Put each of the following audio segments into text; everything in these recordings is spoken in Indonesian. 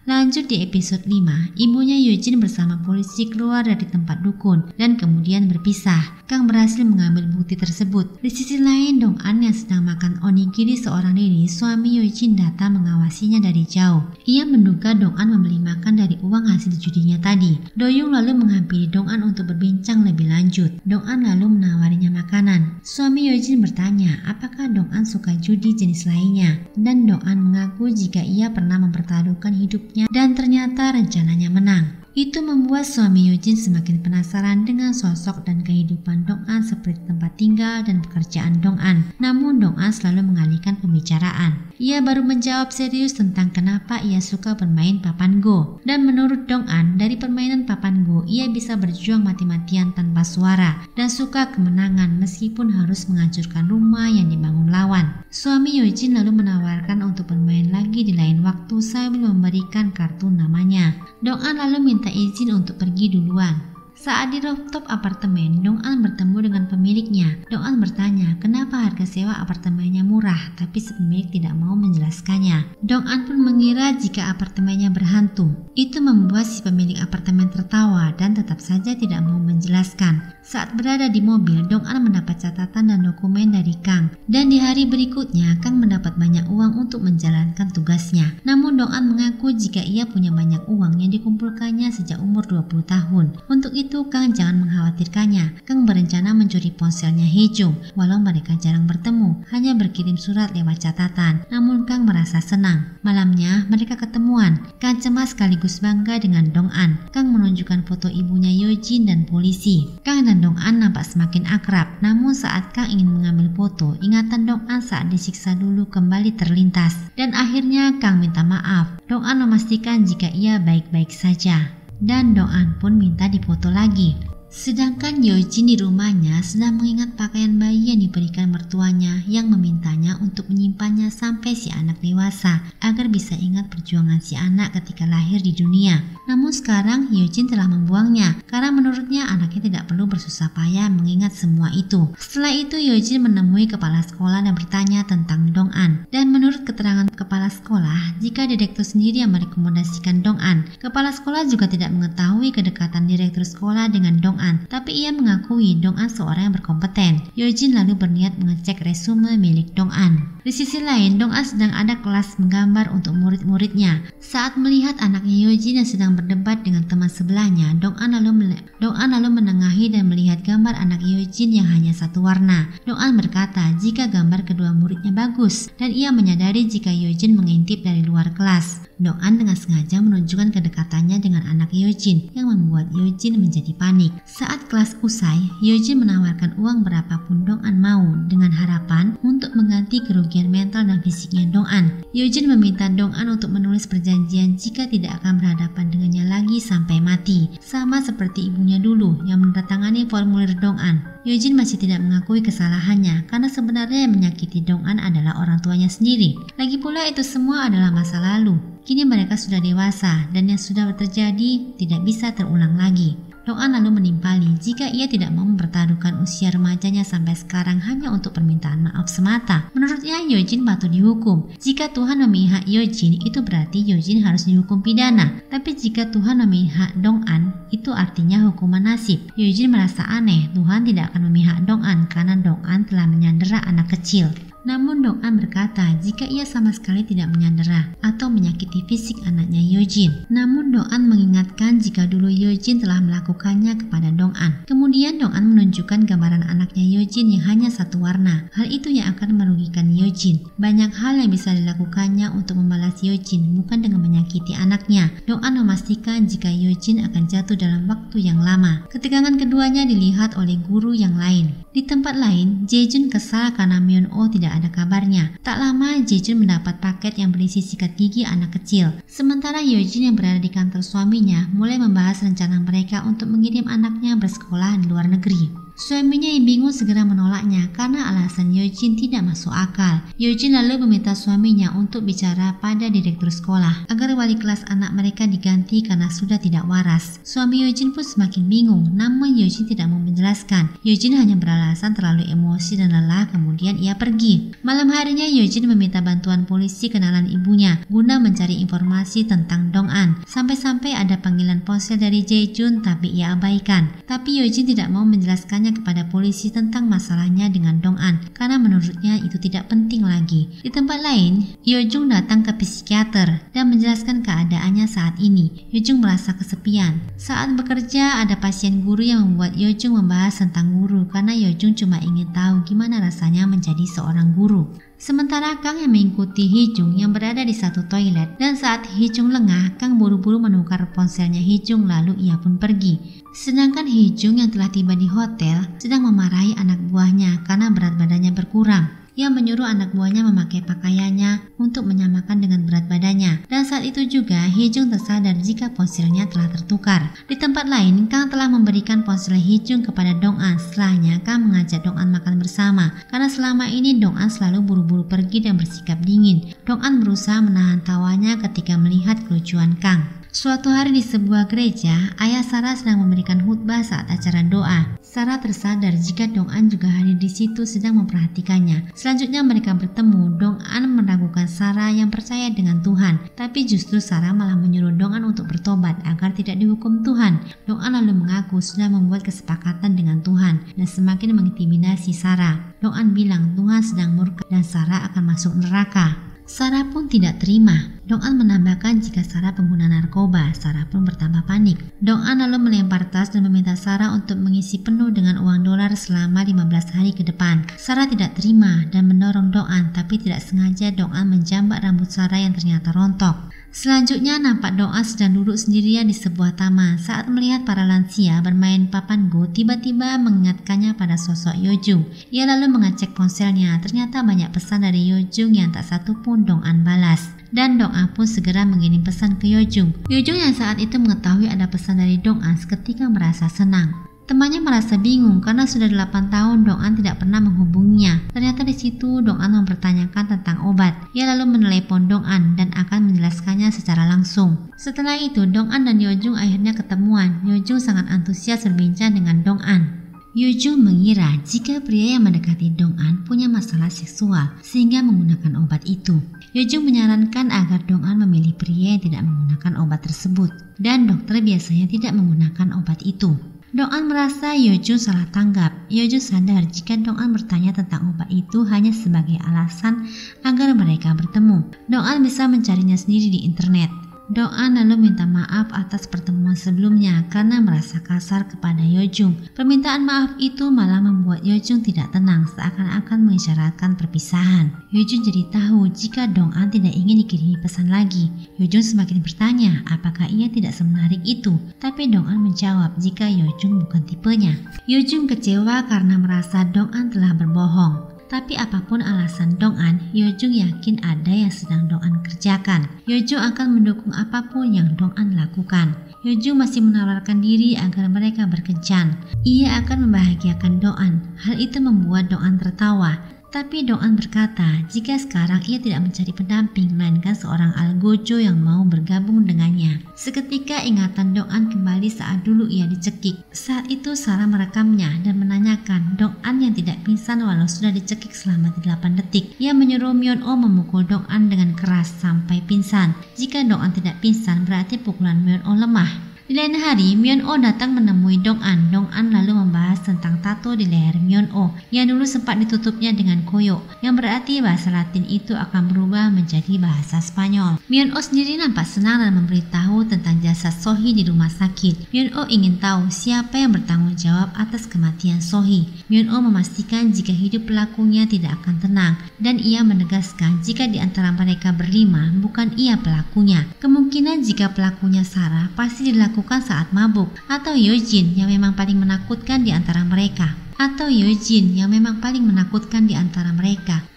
Lanjut di episode 5, ibunya Eugene bersama polisi keluar dari tempat dukun dan kemudian berpisah. Kang berhasil mengambil bukti tersebut. Di sisi lain, Dong-an yang sedang makan onigiri seorang diri, suami Eugene datang mengawasinya dari jauh. Ia menduga Dong-an membeli makan dari uang hasil judinya tadi. Do-young lalu menghampiri Dong-an untuk berbincang lebih lanjut. Dong-an lalu menawarinya makanan. Suami Eugene bertanya apakah Dong-an suka judi jenis lainnya, dan Dong-an mengaku jika ia pernah mempertaruhkan hidupnya dan ternyata rencananya menang. Itu membuat suami Eugene semakin penasaran dengan sosok dan kehidupan Dong-an seperti tempat tinggal dan pekerjaan Dong-an. Namun Dong-an selalu mengalihkan pembicaraan. Ia baru menjawab serius tentang kenapa ia suka bermain papan go. Dan menurut Dong-an, dari permainan papan go, ia bisa berjuang mati-matian tanpa suara dan suka kemenangan meskipun harus menghancurkan rumah yang dibangun lawan. Suami Eugene lalu menawarkan untuk bermain lagi di lain waktu sambil memberikan kartu namanya. Dong-an lalu minta izin untuk pergi duluan. Saat di rooftop apartemen, Dong-an bertemu dengan pemiliknya. Dong-an bertanya kenapa harga sewa apartemennya murah, tapi si pemilik tidak mau menjelaskannya. Dong-an pun mengira jika apartemennya berhantu. Itu membuat si pemilik apartemen tertawa dan tetap saja tidak mau menjelaskan. Saat berada di mobil, Dong-an mendapat catatan dan dokumen dari Kang. Dan di hari berikutnya, Kang mendapat banyak uang untuk menjalankan tugasnya. Namun Dong-an mengaku jika ia punya banyak uang yang dikumpulkannya sejak umur 20 tahun. Untuk itu Kang jangan mengkhawatirkannya. Kang berencana mencuri ponselnya Hee-jung. Walau mereka jarang bertemu, hanya berkirim surat lewat catatan. Namun Kang merasa senang. Malamnya mereka ketemuan. Kang cemas sekaligus bangga dengan Dong-an. Kang menunjukkan foto ibunya Eugene dan polisi. Kang dan Dong-an nampak semakin akrab. Namun saat Kang ingin mengambil foto, ingatan Dong-an saat disiksa dulu kembali terlintas. Dan akhirnya Kang minta maaf. Dong-an memastikan jika ia baik-baik saja. Dan Dong-an pun minta difoto lagi. Sedangkan Eugene di rumahnya sedang mengingat pakaian bayi yang diberikan mertuanya yang memintanya untuk menyimpannya sampai si anak dewasa agar bisa ingat perjuangan si anak ketika lahir di dunia. Namun sekarang Eugene telah membuangnya karena menurutnya anaknya tidak perlu bersusah payah mengingat semua itu. Setelah itu Eugene menemui kepala sekolah dan bertanya tentang Dong-an. Dan menurut keterangan kepala sekolah, jika direktur sendiri yang merekomendasikan Dong-an, kepala sekolah juga tidak mengetahui kedekatan direktur sekolah dengan Dong-an. Tapi ia mengakui Dong-an seorang yang berkompeten. Eugene lalu berniat mengecek resume milik Dong-an. Di sisi lain, Dong-an sedang ada kelas menggambar untuk murid-muridnya. Saat melihat anaknya Eugene yang sedang berdebat dengan teman sebelahnya, Dong-an lalu menengahi dan melihat gambar anak Eugene yang hanya satu warna. Dong-an berkata jika gambar kedua muridnya bagus, dan ia menyadari jika Eugene mengintip dari luar kelas. Dong-an dengan sengaja menunjukkan kedekatannya dengan anak Eugene yang membuat Eugene menjadi panik. Saat kelas usai, Eugene menawarkan uang berapapun Dong-an mau dengan harapan untuk mengganti kerugian mental dan fisiknya Dong-an. Eugene meminta Dong-an untuk menulis perjanjian jika tidak akan berhadapan dengannya lagi sampai mati, sama seperti ibunya dulu yang menandatangani formulir Dong-an. Eugene masih tidak mengakui kesalahannya karena sebenarnya yang menyakiti Dong-an adalah orang tuanya sendiri. Lagi pula itu semua adalah masa lalu. Kini mereka sudah dewasa dan yang sudah terjadi tidak bisa terulang lagi. Dong-an lalu menimpali jika ia tidak mau mempertaruhkan usia remajanya sampai sekarang hanya untuk permintaan maaf semata. Menurutnya Eugene patut dihukum. Jika Tuhan memihak Eugene, itu berarti Eugene harus dihukum pidana. Tapi jika Tuhan memihak Dong-an, itu artinya hukuman nasib. Eugene merasa aneh, Tuhan tidak akan memihak Dong-an karena Dong-an telah menyandera anak kecil. Namun Dong-an berkata jika ia sama sekali tidak menyandera atau menyakiti fisik anaknya Eugene. Namun Dong-an mengingatkan jika dulu Eugene telah melakukannya kepada Dong-an. Kemudian Dong-an menunjukkan gambaran anaknya Eugene yang hanya satu warna. Hal itu yang akan merugikan Eugene. Banyak hal yang bisa dilakukannya untuk membalas Eugene, bukan dengan menyakiti anaknya. Dong-an memastikan jika Eugene akan jatuh dalam waktu yang lama. Ketegangan keduanya dilihat oleh guru yang lain. Di tempat lain, Jae-jun kesal karena Myeon-oh tidak ada kabarnya. Tak lama, Jae-jun mendapat paket yang berisi sikat gigi anak kecil. Sementara Eugene yang berada di kantor suaminya mulai membahas rencana mereka untuk mengirim anaknya bersekolah di luar negeri. Suaminya yang bingung segera menolaknya karena alasan Eugene tidak masuk akal. Eugene lalu meminta suaminya untuk bicara pada direktur sekolah agar wali kelas anak mereka diganti karena sudah tidak waras. Suami Eugene pun semakin bingung, namun Eugene tidak mau menjelaskan. Eugene hanya beralasan terlalu emosi dan lelah, kemudian ia pergi. Malam harinya Eugene meminta bantuan polisi kenalan ibunya guna mencari informasi tentang Dong-an. Sampai-sampai ada panggilan ponsel dari Jae-jun, tapi ia abaikan. Tapi Eugene tidak mau menjelaskannya kepada polisi tentang masalahnya dengan Dong-an karena menurutnya itu tidak penting lagi. Di tempat lain, Yeojung datang ke psikiater dan menjelaskan keadaannya saat ini. Yeojung merasa kesepian. Saat bekerja, ada pasien guru yang membuat Yeojung membahas tentang guru karena Yeojung cuma ingin tahu gimana rasanya menjadi seorang guru. Sementara Kang yang mengikuti Hee-jung yang berada di satu toilet, dan saat Hee-jung lengah, Kang buru-buru menukar ponselnya Hee-jung lalu ia pun pergi. Sedangkan Hee-jung yang telah tiba di hotel sedang memarahi anak buahnya karena berat badannya berkurang. Ia menyuruh anak buahnya memakai pakaiannya untuk menyamakan dengan berat badannya. Dan saat itu juga Hee-jung tersadar jika ponselnya telah tertukar. Di tempat lain, Kang telah memberikan ponsel Hee-jung kepada Dong-an. Setelahnya, Kang mengajak Dong-an makan bersama karena selama ini Dong-an selalu buru-buru pergi dan bersikap dingin. Dong-an berusaha menahan tawanya ketika melihat kelucuan Kang. Suatu hari di sebuah gereja, ayah Sarah sedang memberikan khutbah saat acara doa. Sarah tersadar jika Dong-an juga hadir di situ sedang memperhatikannya. Selanjutnya mereka bertemu. Dong-an meragukan Sarah yang percaya dengan Tuhan, tapi justru Sarah malah menyuruh Dong-an untuk bertobat agar tidak dihukum Tuhan. Dong-an lalu mengaku sudah membuat kesepakatan dengan Tuhan dan semakin mengintimidasi Sarah. Dong-an bilang Tuhan sedang murka dan Sarah akan masuk neraka. Sarah pun tidak terima. Dong-an menambahkan jika Sarah pengguna narkoba. Sarah pun bertambah panik. Dong-an lalu melempar tas dan meminta Sarah untuk mengisi penuh dengan uang dolar selama 15 hari ke depan. Sarah tidak terima dan mendorong Dong-an, tapi tidak sengaja Dong-an menjambak rambut Sarah yang ternyata rontok. Selanjutnya nampak Dong-an sedang duduk sendirian di sebuah taman. Saat melihat para lansia bermain papan go, tiba-tiba mengingatkannya pada sosok Yeojung. Ia lalu mengecek ponselnya. Ternyata banyak pesan dari Yeojung yang tak satu pun Dong-an balas. Dan Dong-an pun segera mengirim pesan ke Yeojung. Yeojung yang saat itu mengetahui ada pesan dari Dong-an seketika merasa senang. Temannya merasa bingung karena sudah 8 tahun Dong-an tidak pernah menghubunginya. Ternyata di situ Dong-an mempertanyakan tentang obat. Ia lalu menelepon Dong-an dan akan menjelaskannya secara langsung. Setelah itu Dong-an dan Yeojung akhirnya ketemuan. Yeojung sangat antusias berbincang dengan Dong-an. Yeojung mengira jika pria yang mendekati Dong-an punya masalah seksual sehingga menggunakan obat itu. Yeojung menyarankan agar Dong-an memilih pria yang tidak menggunakan obat tersebut dan dokter biasanya tidak menggunakan obat itu. Dong-an merasa Yeojung salah tanggap. Yeojung sadar jika Dong-an bertanya tentang obat itu hanya sebagai alasan agar mereka bertemu. Dong-an bisa mencarinya sendiri di internet. Dong-an lalu minta maaf atas pertemuan sebelumnya karena merasa kasar kepada Yeojung. Permintaan maaf itu malah membuat Yeojung tidak tenang, seakan-akan mengisyaratkan perpisahan. Yeojung jadi tahu jika Dong-an tidak ingin dikirimi pesan lagi. Yeojung semakin bertanya apakah ia tidak semenarik itu, tapi Dong-an menjawab jika Yeojung bukan tipenya. Yeojung kecewa karena merasa Dong-an telah berbohong. Tapi apapun alasan Dong-an, Yeojung yakin ada yang sedang Dong-an kerjakan. Yeojung akan mendukung apapun yang Dong-an lakukan. Yeojung masih menawarkan diri agar mereka berkencan. Ia akan membahagiakan Dong-an. Hal itu membuat Dong-an tertawa. Tapi Dong-an berkata jika sekarang ia tidak mencari pendamping melainkan seorang algojo yang mau bergabung dengannya. Seketika ingatan Dong-an kembali saat dulu ia dicekik. Saat itu Sarah merekamnya dan menanyakan Dong-an yang tidak pingsan walau sudah dicekik selama 8 detik. Ia menyuruh Myeon-oh memukul Dong-an dengan keras sampai pingsan. Jika Dong-an tidak pingsan berarti pukulan Myeon-oh lemah. Di lain hari, Myeon-oh datang menemui Dong-an. Dong-an lalu membahas tentang tato di leher Myeon-oh yang dulu sempat ditutupnya dengan koyo, yang berarti bahasa Latin itu akan berubah menjadi bahasa Spanyol. Myeon-oh sendiri nampak senang dan memberitahu tentang jasad Sohee di rumah sakit. Myeon-oh ingin tahu siapa yang bertanggung jawab atas kematian Sohee. Myeon-oh memastikan jika hidup pelakunya tidak akan tenang, dan ia menegaskan jika di antara mereka berlima bukan ia pelakunya. Kemungkinan jika pelakunya Sarah pasti dilakukan saat mabuk, atau Yeojin yang memang paling menakutkan di antara mereka.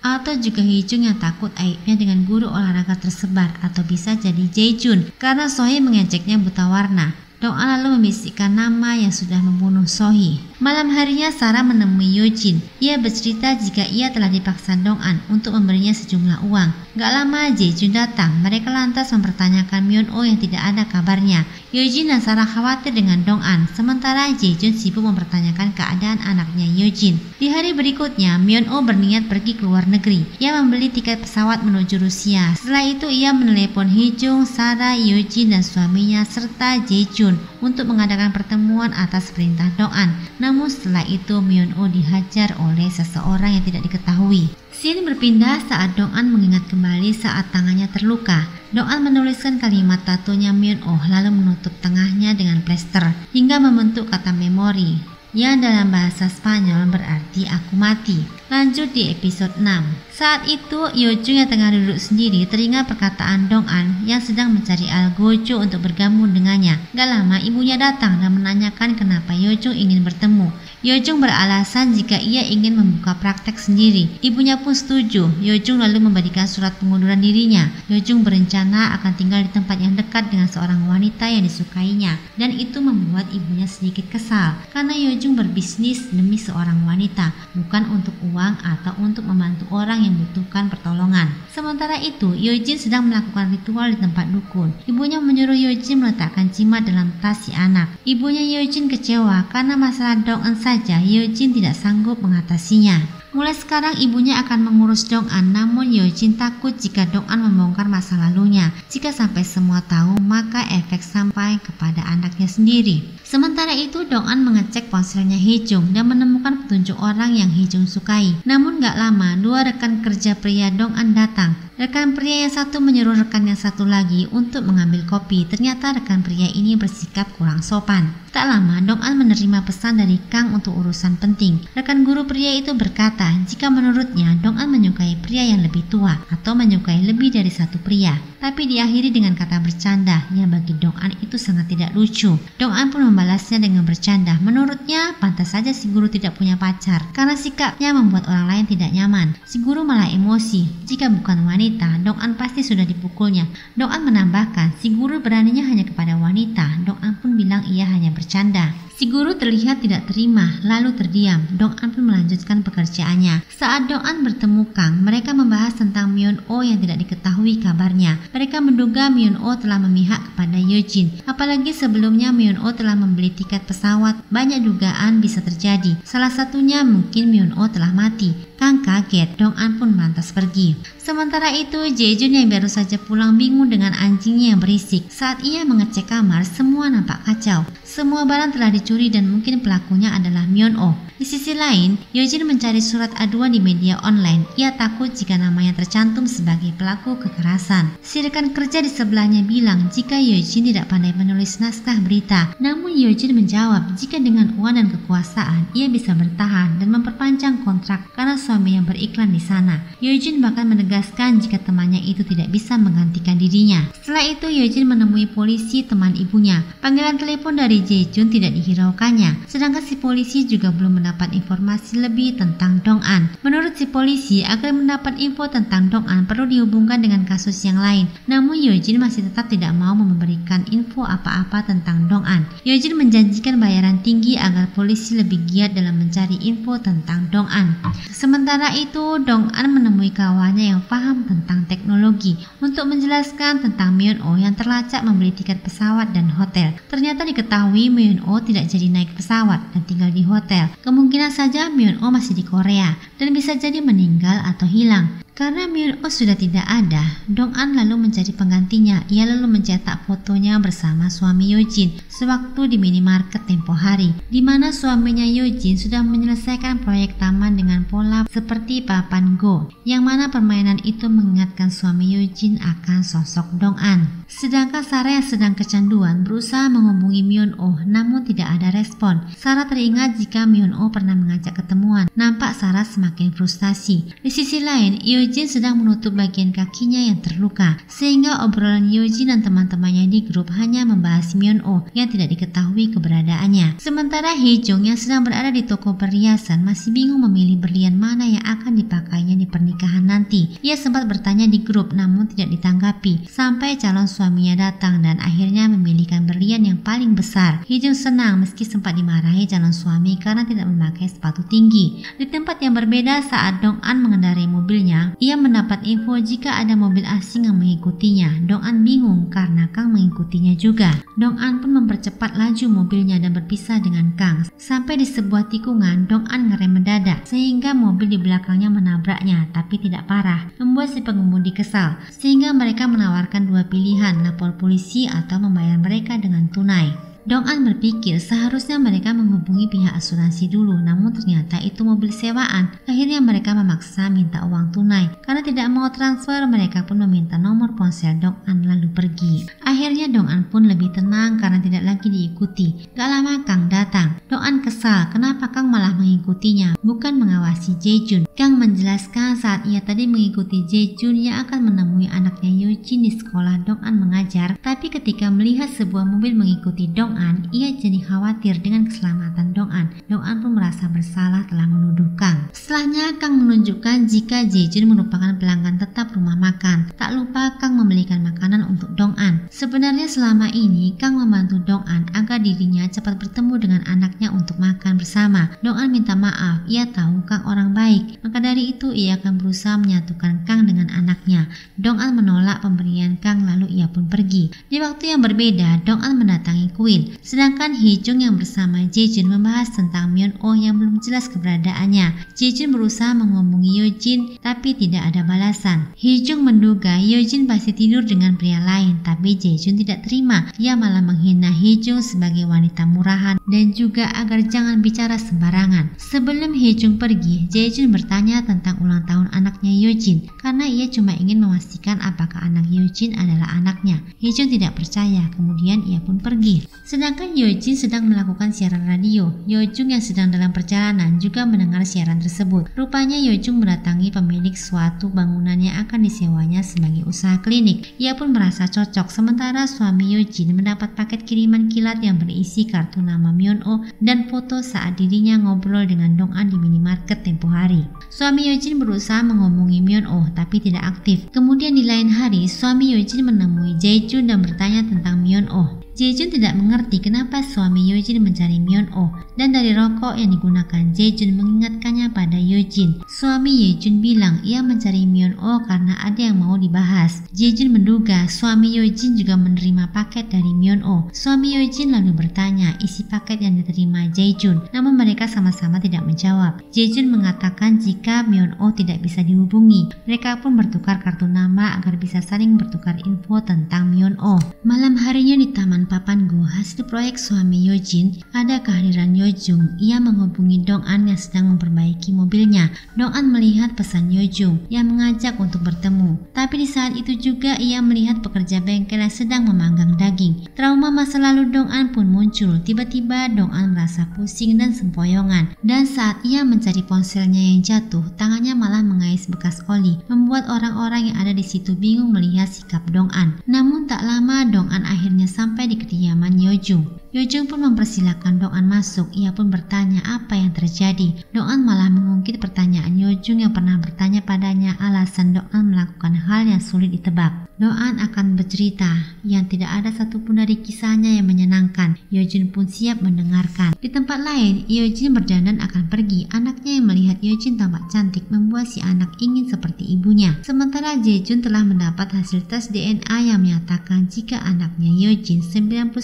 Atau juga Hee-jung yang takut aibnya dengan guru olahraga tersebar, atau bisa jadi Jae-jun karena Sohee mengejeknya buta warna. Dong-an lalu membisikkan nama yang sudah membunuh Sohee. Malam harinya Sarah menemui Yojin. Ia bercerita jika ia telah dipaksa Dong-an untuk memberinya sejumlah uang. Gak lama Jae-jun datang. Mereka lantas mempertanyakan Myeon-oh yang tidak ada kabarnya. Yojin dan Sarah khawatir dengan Dong-an, sementara Jae-jun sibuk mempertanyakan keadaan anaknya Yojin. Di hari berikutnya, Myeon-oh berniat pergi ke luar negeri. Ia membeli tiket pesawat menuju Rusia. Setelah itu ia menelepon Hee-jung, Sarah, Yojin dan suaminya serta Jae-jun untuk mengadakan pertemuan atas perintah Dong-an. Namun setelah itu Myeon-oh dihajar oleh seseorang yang tidak diketahui. Scene berpindah saat Dong-an mengingat kembali saat tangannya terluka. Dong-an menuliskan kalimat tatonya Myeon-oh lalu menutup tengahnya dengan plester hingga membentuk kata memori yang dalam bahasa Spanyol berarti aku mati. Lanjut di episode 6. Saat itu Yojung yang tengah duduk sendiri teringat perkataan Dong-an yang sedang mencari Al Gojo untuk bergabung dengannya. Gak lama ibunya datang dan menanyakan kenapa Yojung ingin bertemu. Yojung beralasan jika ia ingin membuka praktek sendiri. Ibunya pun setuju. Yojung lalu memberikan surat pengunduran dirinya. Yojung berencana akan tinggal di tempat yang dekat dengan seorang wanita yang disukainya, dan itu membuat ibunya sedikit kesal karena Yojung berbisnis demi seorang wanita, bukan untuk uang atau untuk membantu orang yang membutuhkan pertolongan. Sementara itu, Yojin sedang melakukan ritual di tempat dukun. Ibunya menyuruh Yojin meletakkan jimat dalam tas si anak. Ibunya Yojin kecewa karena masalah Dong-an saja Yojin tidak sanggup mengatasinya. Mulai sekarang ibunya akan mengurus Dong-an, namun Yojin takut jika Dong-an membongkar masa lalunya. Jika sampai semua tahu, maka efek sampai kepada anaknya sendiri. Sementara itu Dong-an mengecek ponselnya Hee-jung dan menemukan petunjuk orang yang Hee-jung sukai. Namun gak lama, dua rekan kerja pria Dong-an datang. Rekan pria yang satu menyuruh rekan yang satu lagi untuk mengambil kopi. Ternyata rekan pria ini bersikap kurang sopan. Tak lama Dong-an menerima pesan dari Kang untuk urusan penting. Rekan guru pria itu berkata jika menurutnya Dong-an menyukai pria yang lebih tua atau menyukai lebih dari satu pria. Tapi diakhiri dengan kata bercanda yang bagi Dong-an itu sangat tidak lucu. Dong-an pun membalasnya dengan bercanda. Menurutnya pantas saja si guru tidak punya pacar karena sikapnya membuat orang lain tidak nyaman. Si guru malah emosi. Jika bukan wanita, Dong-an pasti sudah dipukulnya. Dong-an menambahkan si guru beraninya hanya kepada wanita. Dong-an pun bilang ia hanya bercanda. Si guru terlihat tidak terima, lalu terdiam. Dong-an pun melanjutkan pekerjaannya. Saat Dong-an bertemu Kang, mereka membahas tentang Myeon-oh yang tidak diketahui kabarnya. Mereka menduga Myeon-oh telah memihak kepada Yojin. Apalagi sebelumnya Myeon-oh telah membeli tiket pesawat. Banyak dugaan bisa terjadi. Salah satunya mungkin Myeon-oh telah mati. Kang kaget, Dong-an pun lantas pergi. Sementara itu, Jae-jun yang baru saja pulang bingung dengan anjingnya yang berisik. Saat ia mengecek kamar, semua nampak kacau. Semua barang telah dicuri dan mungkin pelakunya adalah Myeon-oh. Di sisi lain, Yojin mencari surat aduan di media online. Ia takut jika namanya tercantum sebagai pelaku kekerasan. Si rekan kerja di sebelahnya bilang jika Yojin tidak pandai menulis naskah berita. Namun Yojin menjawab jika dengan uang dan kekuasaan ia bisa bertahan dan memperpanjang kontrak karena suaminya beriklan di sana. Yojin bahkan menegaskan jika temannya itu tidak bisa menggantikan dirinya. Setelah itu Yojin menemui polisi teman ibunya. Panggilan telepon dari Jae-jun tidak dihiraukannya. Sedangkan si polisi juga belum mendapat informasi lebih tentang Dong-an. Menurut si polisi, agar mendapat info tentang Dong-an perlu dihubungkan dengan kasus yang lain. Namun Yojin masih tetap tidak mau memberikan info apa-apa tentang Dong-an. Yojin menjanjikan bayaran tinggi agar polisi lebih giat dalam mencari info tentang Dong-an. Sementara itu, Dong-an menemui kawannya yang paham tentang teknologi untuk menjelaskan tentang Myeon-oh yang terlacak membeli tiket pesawat dan hotel. Ternyata diketahui Myeon-oh tidak jadi naik pesawat dan tinggal di hotel. Kemungkinan saja Myeon-oh masih di Korea dan bisa jadi meninggal atau hilang. Karena Myeon-oh sudah tidak ada, Dong-an lalu mencari penggantinya. Ia lalu mencetak fotonya bersama suami Yojin sewaktu di minimarket tempo hari, di mana suaminya Yojin sudah menyelesaikan proyek taman dengan pola seperti papan Go, yang mana permainan itu mengingatkan suami Yojin akan sosok Dong-an. Sedangkan Sarah yang sedang kecanduan berusaha menghubungi Myeon-oh, namun tidak ada respon. Sarah teringat jika Myeon-oh pernah mengajak ketemuan. Nampak Sarah semakin frustasi. Di sisi lain, Yeojin sedang menutup bagian kakinya yang terluka, sehingga obrolan Yeojin dan teman-temannya di grup hanya membahas Myeon-oh yang tidak diketahui keberadaannya. Sementara Hee-jung yang sedang berada di toko perhiasan masih bingung memilih berlian mana yang akan dipakainya di pernikahan nanti. Ia sempat bertanya di grup namun tidak ditanggapi, sampai calon suaminya datang dan akhirnya memilihkan berlian yang paling besar. Hee-jung senang meski sempat dimarahi calon suami karena tidak memakai sepatu tinggi. Di tempat yang berbeda, saat Dong-an mengendarai mobilnya, ia mendapat info jika ada mobil asing yang mengikutinya. Dong-an bingung karena Kang mengikutinya juga. Dong-an pun mempercepat laju mobilnya dan berpisah dengan Kang. Sampai di sebuah tikungan, Dong-an ngerem mendadak sehingga mobil di belakangnya menabraknya, tapi tidak parah, membuat si pengemudi kesal. Sehingga mereka menawarkan dua pilihan, lapor polisi atau membayar mereka dengan tunai. Dong-an berpikir seharusnya mereka menghubungi pihak asuransi dulu, namun ternyata itu mobil sewaan. Akhirnya mereka memaksa minta uang tunai. Karena tidak mau transfer, mereka pun meminta nomor ponsel Dong-an lalu pergi. Akhirnya Dong-an pun lebih tenang karena tidak lagi diikuti. Gak lama Kang datang. Dong-an kesal kenapa Kang malah mengikutinya, bukan mengawasi Jae-jun. Kang menjelaskan saat ia tadi mengikuti Jae-jun yang akan menemui anaknya Yeojin di sekolah Dong-an mengajar, tapi ketika melihat sebuah mobil mengikuti Dong-an, ia jadi khawatir dengan keselamatan Dong-an. Dong-an pun merasa bersalah telah menuduh Kang. Setelahnya Kang menunjukkan jika Jae-jun merupakan pelanggan tetap rumah makan. Tak lupa Kang membelikan makanan untuk Dong-an. Sebenarnya selama ini Kang membantu Dong-an agar dirinya cepat bertemu dengan anaknya untuk makan bersama. Dong-an minta maaf, ia tahu Kang orang baik, maka dari itu ia akan berusaha menyatukan Kang dengan anaknya. Dong-an menolak pemberian Kang lalu ia pun pergi. Di waktu yang berbeda, Dong-an mendatangi Queen. Sedangkan Hee-jung yang bersama Jae-jun membahas tentang Myeon-oh yang belum jelas keberadaannya. Jae-jun berusaha menghubungi Yeojin tapi tidak ada balasan. Hee-jung menduga Yeojin pasti tidur dengan pria lain, tapi Jae-jun tidak terima. Ia malah menghina Hee-jung sebagai wanita murahan dan juga agar jangan bicara sembarangan. Sebelum Hee-jung pergi, Jae-jun bertanya tentang ulang tahun anaknya Yeojin karena ia cuma ingin memastikan apakah anak Yeojin adalah anaknya. Hee-jung tidak percaya, kemudian ia pun pergi. Sedangkan Yeojin sedang melakukan siaran radio. Yeojung yang sedang dalam perjalanan juga mendengar siaran tersebut. Rupanya Yeojung mendatangi pemilik suatu bangunan yang akan disewanya sebagai usaha klinik. Ia pun merasa cocok, sementara suami Yeojin mendapat paket kiriman kilat yang berisi kartu nama Myeon-oh dan foto saat dirinya ngobrol dengan Dong-an di minimarket tempo hari. Suami Yeojin berusaha menghubungi Myeon-oh tapi tidak aktif. Kemudian di lain hari, suami Yeojin menemui Jae-jun dan bertanya tentang Myeon-oh. Jae-jun tidak mengerti kenapa suami Yeojin mencari Myeon-oh, dan dari rokok yang digunakan Jae-jun mengingatkannya pada Yeojin. Suami Yeojin bilang ia mencari Myeon-oh karena ada yang mau dibahas. Jae-jun menduga suami Yeojin juga menerima paket dari Myeon-oh. Suami Yeojin lalu bertanya isi paket yang diterima Jae-jun, namun mereka sama-sama tidak menjawab. Jae-jun mengatakan jika Myeon-oh tidak bisa dihubungi. Mereka pun bertukar kartu nama agar bisa saling bertukar info tentang Myeon-oh. Malam harinya di taman Papan-gu hasil proyek suami Yeojin, ada kehadiran Yeojung. Ia menghubungi Dong-an yang sedang memperbaiki mobilnya. Dong-an melihat pesan Yeojung yang mengajak untuk bertemu. Tapi di saat itu juga ia melihat pekerja bengkel yang sedang memanggang daging. Trauma masa lalu Dong-an pun muncul. Tiba-tiba Dong-an merasa pusing dan sempoyongan. Dan saat ia mencari ponselnya yang jatuh, tangannya malah mengais bekas oli, membuat orang-orang yang ada di situ bingung melihat sikap Dong-an. Namun tak lama Dong-an akhirnya sampai di kediaman Yeojung. Yeojung pun mempersilahkan Dong-an masuk. Ia pun bertanya apa yang terjadi. Dong-an malah mengungkit pertanyaan Yeojung yang pernah bertanya padanya alasan Dong-an melakukan hal yang sulit ditebak. Dong-an akan bercerita yang tidak ada satupun dari kisahnya yang menyenangkan. Yeojun pun siap mendengarkan. Di tempat lain, Yeojin berdandan akan pergi. Anaknya yang melihat Yeojin tampak cantik membuat si anak ingin seperti ibunya. Sementara Jae-jun telah mendapat hasil tes DNA yang menyatakan jika anaknya Yeojin 99%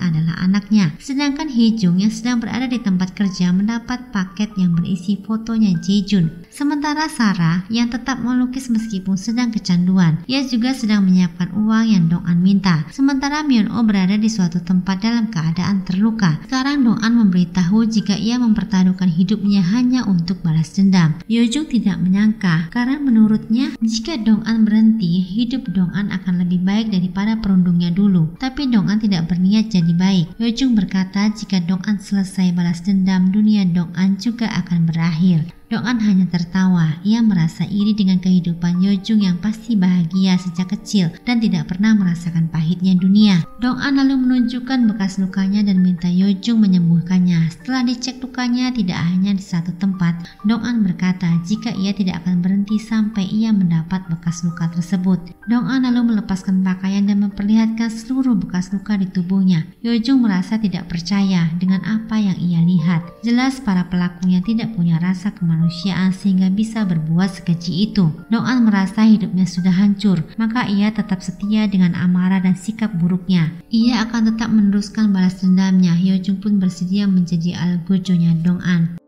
adalah anaknya. Sedangkan Hee-jung yang sedang berada di tempat kerja mendapat paket yang berisi fotonya Jae-jun. Sementara Sarah yang tetap melukis meskipun sedang kecanduan. Ia juga sedang menyiapkan uang yang Dong-an minta. Sementara Myeon-oh berada di suatu tempat dalam keadaan terluka. Sekarang Dong-an memberitahu jika ia mempertaruhkan hidupnya hanya untuk balas dendam. Yeojung tidak menyangka karena menurutnya jika Dong-an berhenti, hidup Dong-an akan lebih baik daripada perundungnya dulu. Tapi Dong-an tidak berniat jadi baik. Yeojung berkata jika Dong-an selesai balas dendam, dunia Dong-an juga akan berakhir. Dong-an hanya tertawa. Ia merasa iri dengan kehidupan Yojung yang pasti bahagia sejak kecil dan tidak pernah merasakan pahitnya dunia. Dong-an lalu menunjukkan bekas lukanya dan minta Yojung menyembuhkannya. Setelah dicek lukanya tidak hanya di satu tempat, Dong-an berkata jika ia tidak akan berhenti sampai ia mendapat bekas luka tersebut. Dong-an lalu melepaskan pakaian dan memperlihatkan seluruh bekas luka di tubuhnya. Yojung merasa tidak percaya dengan apa yang ia lihat. Jelas para pelakunya tidak punya rasa kemanusiaan sehingga bisa berbuat sekeji itu. Dong-an merasa hidupnya sudah hancur, maka ia tetap setia dengan amarah dan sikap buruknya. Ia akan tetap meneruskan balas dendamnya. Yojung pun bersedia menjadi algojonya Dong-an.